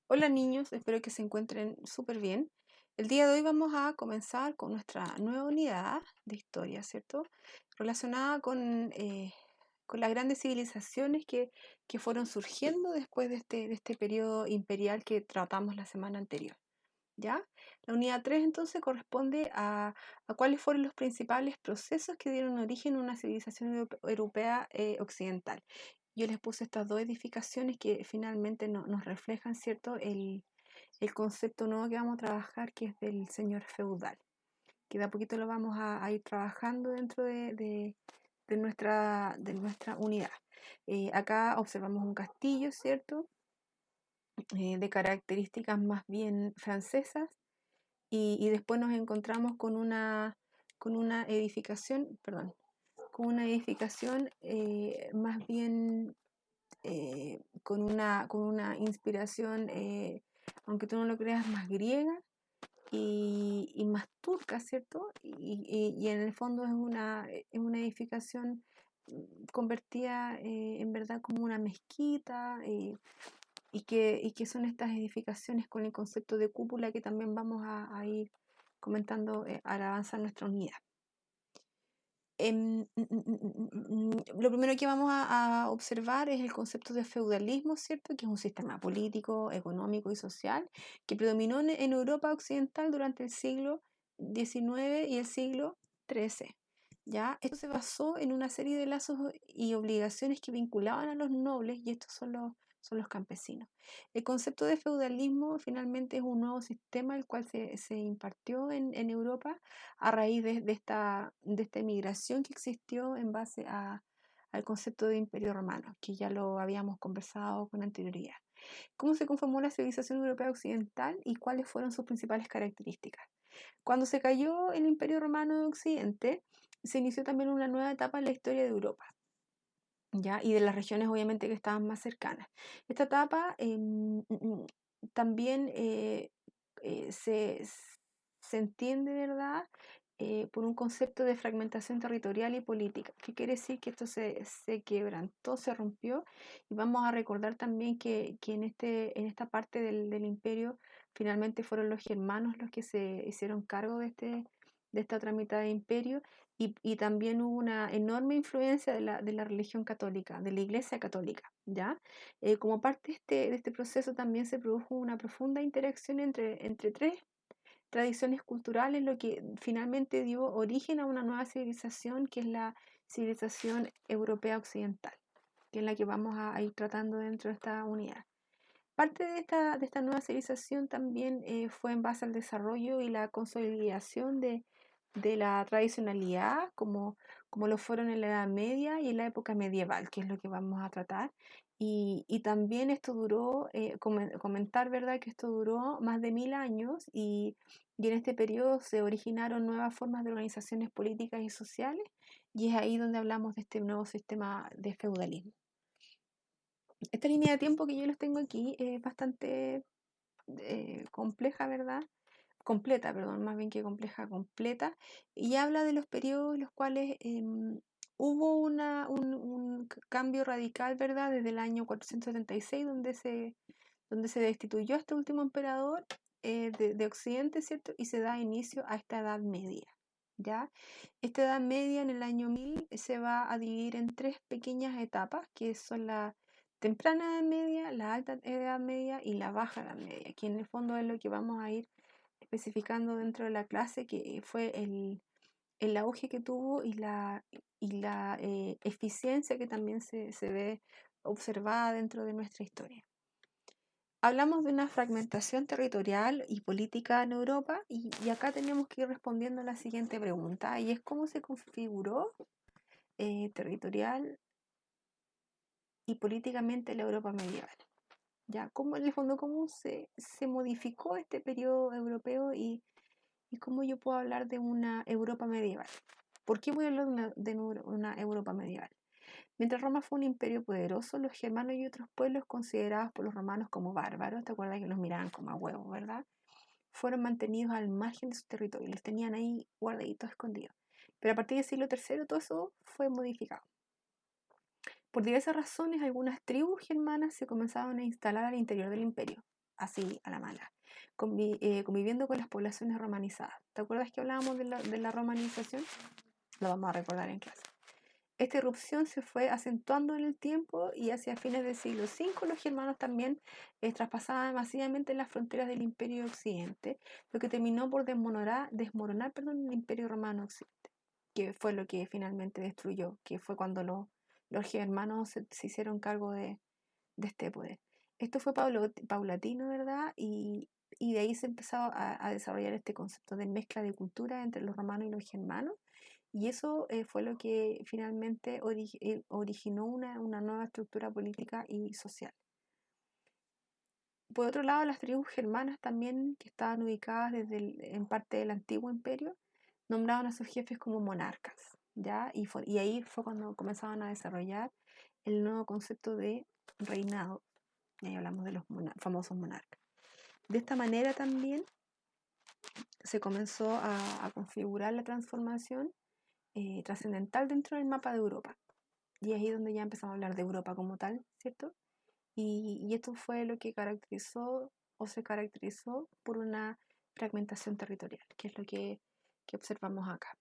Hola niños, espero que se encuentren súper bien. El día de hoy vamos a comenzar con nuestra nueva unidad de historia, ¿cierto? Relacionada con las grandes civilizaciones que fueron surgiendo después de este periodo imperial que tratamos la semana anterior, ¿ya? La unidad 3 entonces corresponde a cuáles fueron los principales procesos que dieron origen a una civilización europea occidental. Yo les puse estas dos edificaciones que finalmente nos reflejan, ¿cierto? El concepto nuevo que vamos a trabajar, que es del señor feudal, que de a poquito lo vamos a ir trabajando dentro de nuestra unidad. Acá observamos un castillo, ¿cierto? De características más bien francesas, y después nos encontramos con una edificación, perdón, con una edificación más bien con una inspiración, aunque tú no lo creas, más griega y más turca, ¿cierto? Y en el fondo es una edificación convertida en verdad como una mezquita, y que son estas edificaciones con el concepto de cúpula que también vamos a ir comentando al avanzar nuestra unidad. Lo primero que vamos a observar es el concepto de feudalismo, ¿cierto? Que es un sistema político, económico y social que predominó en Europa occidental durante el siglo XIX y el siglo XIII. ¿Ya? Esto se basó en una serie de lazos y obligaciones que vinculaban a los nobles, y estos son los campesinos. El concepto de feudalismo finalmente es un nuevo sistema el cual se impartió en Europa a raíz de esta emigración que existió en base al concepto de imperio romano, que ya lo habíamos conversado con anterioridad. ¿Cómo se conformó la civilización europea occidental y cuáles fueron sus principales características? Cuando se cayó el imperio romano de Occidente, se inició también una nueva etapa en la historia de Europa, ¿ya? Y de las regiones obviamente que estaban más cercanas. Esta etapa también se entiende, ¿verdad? Por un concepto de fragmentación territorial y política. ¿Qué quiere decir? Que esto se quebrantó, se rompió, y vamos a recordar también que en esta parte del imperio finalmente fueron los germanos los que se hicieron cargo de esta otra mitad de imperio, y también hubo una enorme influencia de la religión católica, de la Iglesia católica, ¿ya? Como parte de este proceso también se produjo una profunda interacción entre tres tradiciones culturales, lo que finalmente dio origen a una nueva civilización, que es la civilización europea occidental, que es la que vamos a ir tratando dentro de esta unidad. Parte de esta nueva civilización también fue en base al desarrollo y la consolidación de la tradicionalidad, como lo fueron en la Edad Media y en la época medieval, que es lo que vamos a tratar. Y también esto duró, comentar, ¿verdad?, que esto duró más de 1000 años, y en este periodo se originaron nuevas formas de organizaciones políticas y sociales, y es ahí donde hablamos de este nuevo sistema de feudalismo. Esta línea de tiempo que yo les tengo aquí es bastante compleja, ¿verdad? Completa, perdón, más bien que compleja, completa, y habla de los periodos en los cuales hubo un cambio radical, ¿verdad? Desde el año 476, donde se destituyó a este último emperador de Occidente, ¿cierto? Y se da inicio a esta Edad Media, ¿ya? Esta Edad Media en el año 1000 se va a dividir en tres pequeñas etapas, que son la temprana Edad Media, la alta Edad Media y la baja Edad Media, que en el fondo es lo que vamos a ir especificando dentro de la clase, que fue el auge que tuvo y la eficiencia que también se ve observada dentro de nuestra historia. Hablamos de una fragmentación territorial y política en Europa, y acá tenemos que ir respondiendo a la siguiente pregunta, y es cómo se configuró territorial y políticamente la Europa medieval. ¿Ya? ¿Cómo, en el fondo, cómo se modificó este periodo europeo, y cómo yo puedo hablar de una Europa medieval? ¿Por qué voy a hablar de una Europa medieval? Mientras Roma fue un imperio poderoso, los germanos y otros pueblos considerados por los romanos como bárbaros, ¿te acuerdas que los miraban como a huevos, verdad? Fueron mantenidos al margen de su territorio, los tenían ahí guardaditos, escondidos. Pero a partir del siglo III todo eso fue modificado. Por diversas razones, algunas tribus germanas se comenzaban a instalar al interior del imperio. así a la mala, conviviendo con las poblaciones romanizadas. ¿Te acuerdas que hablábamos de la romanización? Lo vamos a recordar en clase. Esta irrupción se fue acentuando en el tiempo y hacia fines del siglo V los germanos también traspasaban masivamente las fronteras del Imperio Occidente, lo que terminó por desmoronar, perdón, el Imperio Romano Occidente, que fue lo que finalmente destruyó, que fue cuando los germanos se hicieron cargo de este poder. Esto fue paulatino, ¿verdad? Y de ahí se empezó a desarrollar este concepto de mezcla de cultura entre los romanos y los germanos. Y eso fue lo que finalmente originó una nueva estructura política y social. Por otro lado, las tribus germanas también, que estaban ubicadas en parte del antiguo imperio, nombraban a sus jefes como monarcas, ¿ya? Y ahí fue cuando comenzaban a desarrollar el nuevo concepto de reinado. Y ahí hablamos de los famosos monarcas. De esta manera también se comenzó a configurar la transformación trascendental dentro del mapa de Europa. Y es ahí donde ya empezamos a hablar de Europa como tal, ¿cierto? Y esto fue lo que caracterizó o se caracterizó por una fragmentación territorial, que es lo que observamos acá.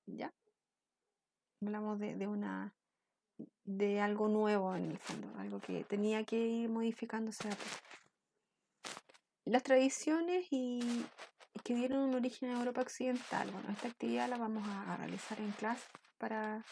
¿Ya? Hablamos de algo nuevo en el fondo, algo que tenía que ir modificándose a poco. Las tradiciones que dieron un origen a Europa Occidental. Bueno, esta actividad la vamos a realizar en clase para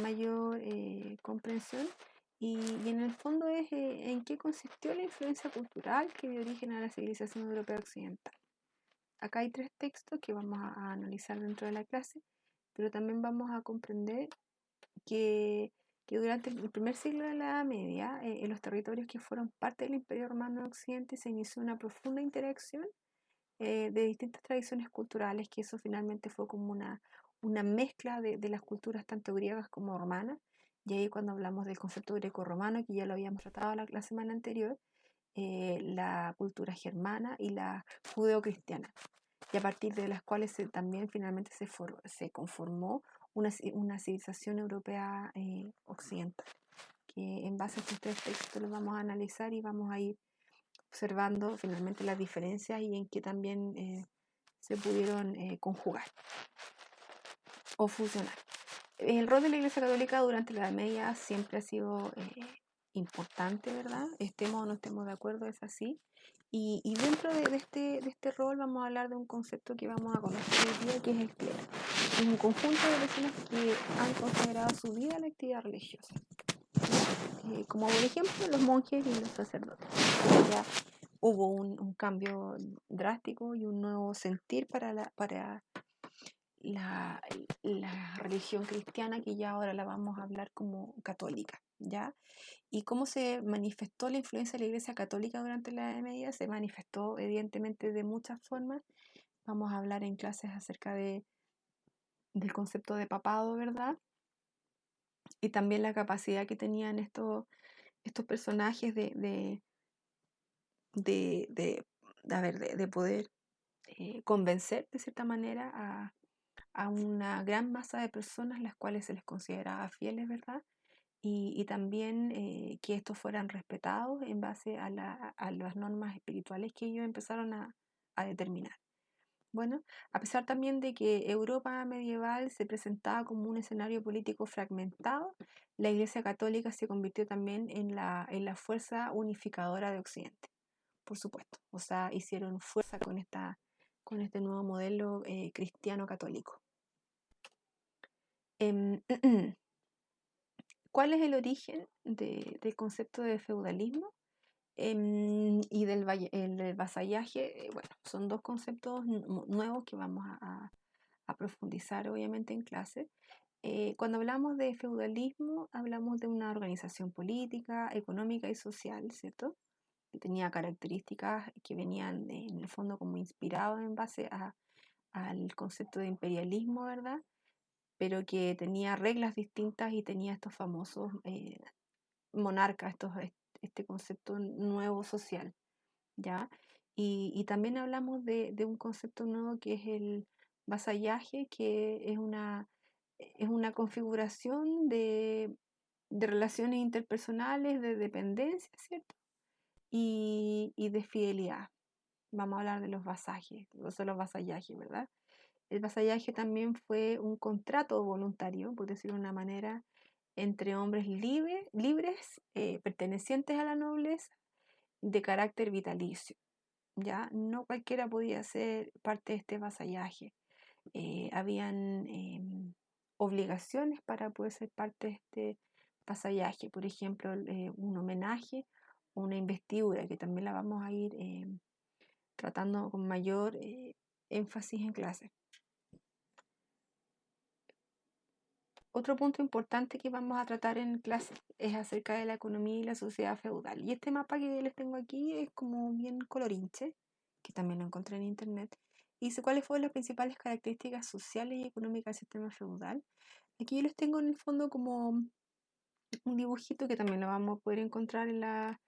mayor comprensión. Y en el fondo es en qué consistió la influencia cultural que dio origen a la civilización europea occidental. Acá hay 3 textos que vamos a analizar dentro de la clase, pero también vamos a comprender que durante el primer siglo de la Edad Media, en los territorios que fueron parte del Imperio Romano de Occidente, se inició una profunda interacción de distintas tradiciones culturales, que eso finalmente fue como una mezcla de las culturas tanto griegas como romanas. Y ahí cuando hablamos del concepto greco-romano, que ya lo habíamos tratado la semana anterior, la cultura germana y la judeocristiana, y a partir de las cuales también finalmente se conformó una civilización europea occidental, que en base a estos 3 textos los vamos a analizar y vamos a ir observando finalmente las diferencias y en qué también se pudieron conjugar o fusionar. El rol de la Iglesia Católica durante la Edad Media siempre ha sido importante, ¿verdad? Estemos o no estemos de acuerdo, es así. Y dentro de este rol vamos a hablar de un concepto que vamos a conocer hoy día, que es el clero. Es un conjunto de personas que han consagrado su vida a la actividad religiosa, como por ejemplo los monjes y los sacerdotes. Ya hubo un cambio drástico y un nuevo sentir para la religión cristiana, que ya ahora la vamos a hablar como católica, ¿ya? ¿Y cómo se manifestó la influencia de la Iglesia Católica durante la Edad Media? Se manifestó evidentemente de muchas formas. Vamos a hablar en clases acerca del concepto de papado, ¿verdad? Y también la capacidad que tenían estos personajes de, de, de poder convencer de cierta manera a una gran masa de personas las cuales se les consideraba fieles, ¿verdad? Y también que estos fueran respetados en base a las normas espirituales que ellos empezaron a determinar. Bueno, a pesar también de que Europa medieval se presentaba como un escenario político fragmentado, la Iglesia Católica se convirtió también en la fuerza unificadora de Occidente, por supuesto. O sea, hicieron fuerza con este nuevo modelo cristiano católico. Em, ¿Cuál es el origen del concepto de feudalismo y del vasallaje? Bueno, son 2 conceptos nuevos que vamos a profundizar obviamente en clase. Cuando hablamos de feudalismo, hablamos de una organización política, económica y social, ¿cierto? Que tenía características que venían en el fondo como inspirados en base al concepto de imperialismo, ¿verdad? Pero que tenía reglas distintas y tenía estos famosos monarcas, este concepto nuevo social, ¿ya? Y también hablamos de un concepto nuevo que es el vasallaje, que es una configuración de relaciones interpersonales, de dependencia, ¿cierto? y de fidelidad. Vamos a hablar de los vasajes, los vasallajes, ¿verdad? El vasallaje también fue un contrato voluntario, por decirlo de una manera, entre hombres libres, pertenecientes a la nobleza, de carácter vitalicio. ¿Ya? No cualquiera podía ser parte de este vasallaje. Habían obligaciones para poder ser parte de este vasallaje. Por ejemplo, un homenaje o una investidura, que también la vamos a ir tratando con mayor énfasis en clase. Otro punto importante que vamos a tratar en clase es acerca de la economía y la sociedad feudal. Y este mapa que les tengo aquí es como bien colorinche, que también lo encontré en internet. Y dice cuáles fueron las principales características sociales y económicas del sistema feudal. Aquí yo les tengo en el fondo como un dibujito que también lo vamos a poder encontrar en la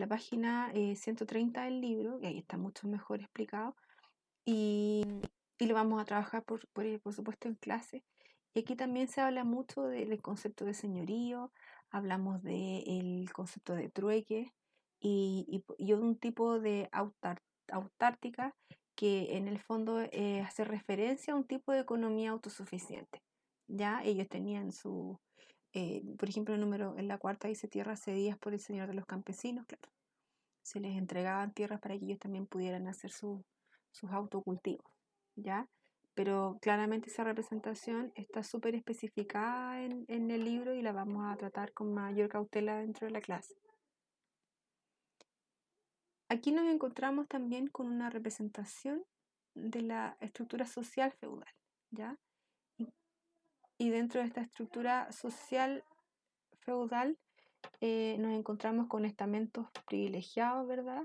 página 130 del libro, que ahí está mucho mejor explicado. Y, y lo vamos a trabajar, por supuesto, en clase. Y aquí también se habla mucho del concepto de señorío, hablamos del concepto de trueque y un tipo de autártica que en el fondo hace referencia a un tipo de economía autosuficiente. Ya ellos tenían por ejemplo, el número en la cuarta dice tierras cedidas por el señor de los campesinos, claro. Se les entregaban tierras para que ellos también pudieran hacer sus autocultivos, ¿ya? Pero claramente esa representación está súper especificada en el libro y la vamos a tratar con mayor cautela dentro de la clase. Aquí nos encontramos también con una representación de la estructura social feudal, ¿ya? Y dentro de esta estructura social feudal nos encontramos con estamentos privilegiados, ¿verdad?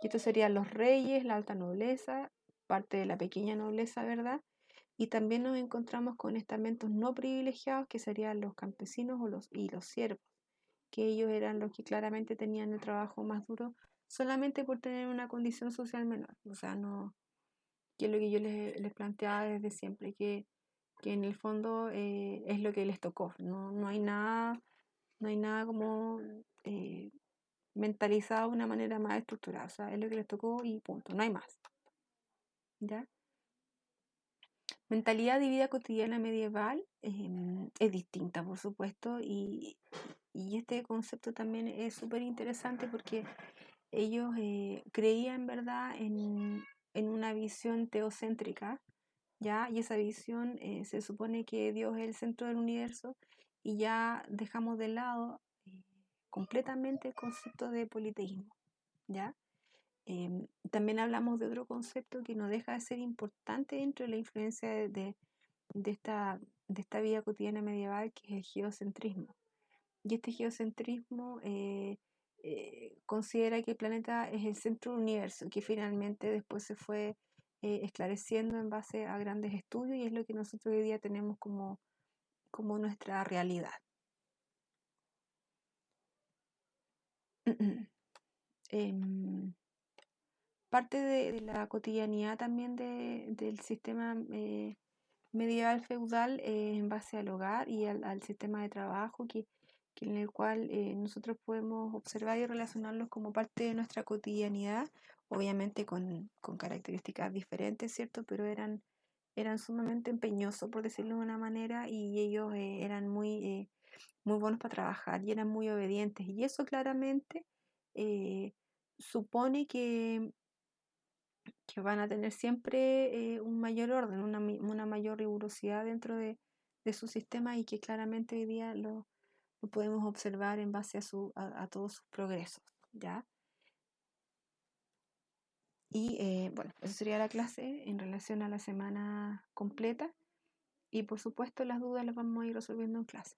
Y estos serían los reyes, la alta nobleza, parte de la pequeña nobleza, ¿verdad? Y también nos encontramos con estamentos no privilegiados, que serían los campesinos y los siervos, que ellos eran los que claramente tenían el trabajo más duro solamente por tener una condición social menor. O sea, no, que es lo que yo les planteaba desde siempre, que en el fondo es lo que les tocó. No hay nada, no hay nada como mentalizado de una manera más estructurada. O sea, es lo que les tocó y punto, no hay más. ¿Ya? Mentalidad de vida cotidiana medieval es distinta, por supuesto, y este concepto también es súper interesante porque ellos creían, ¿verdad?, en una visión teocéntrica, ¿ya? Y esa visión se supone que Dios es el centro del universo y ya dejamos de lado completamente el concepto de politeísmo, ¿ya? También hablamos de otro concepto que no deja de ser importante dentro de la influencia de esta, de esta vida cotidiana medieval, que es el geocentrismo. Y este geocentrismo considera que el planeta es el centro del universo, que finalmente después se fue esclareciendo en base a grandes estudios y es lo que nosotros hoy día tenemos como nuestra realidad. Em, Parte de la cotidianidad también del sistema medieval feudal en base al hogar y al sistema de trabajo que en el cual nosotros podemos observar y relacionarlos como parte de nuestra cotidianidad, obviamente con características diferentes, ¿cierto? Pero eran sumamente empeñosos, por decirlo de una manera, y ellos eran muy buenos para trabajar y eran muy obedientes. Y eso claramente eh, supone que van a tener siempre un mayor orden, una mayor rigurosidad dentro de su sistema y que claramente hoy día lo podemos observar en base a todos sus progresos, ¿ya? Y bueno, eso sería la clase en relación a la semana completa y por supuesto las dudas las vamos a ir resolviendo en clase.